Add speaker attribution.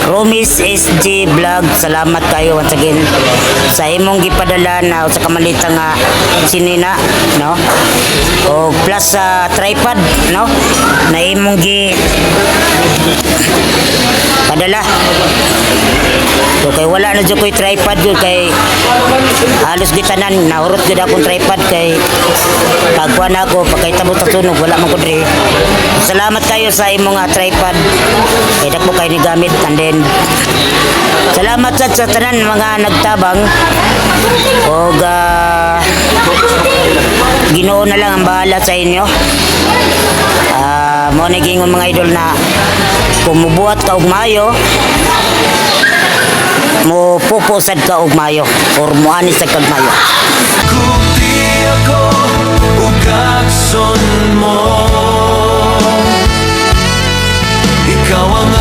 Speaker 1: Romis SG Vlog, salamat kayo once again sa imong gipadala na sa kamalita nga sinina, no? O plus sa tripod, no? Na imong gi padala. So kay wala na jud koy tripod jud kay halos gitanan nahurot jud akong tripod kay pagkuan ako pagkahitabo sa sunog wala man ko diri. Salamat kayo sa imong tripod. Kay dako kay ni gamit and then salamat sa tanan mga nagtabang og Ginoo na lang ang bahala sa inyo. Mo nagingon mga idol na kumubuhat ka og maayo mo pupusad ka og maayo or muani sa kag maayo.
Speaker 2: Kuti ako ugakson mo, ikaw ang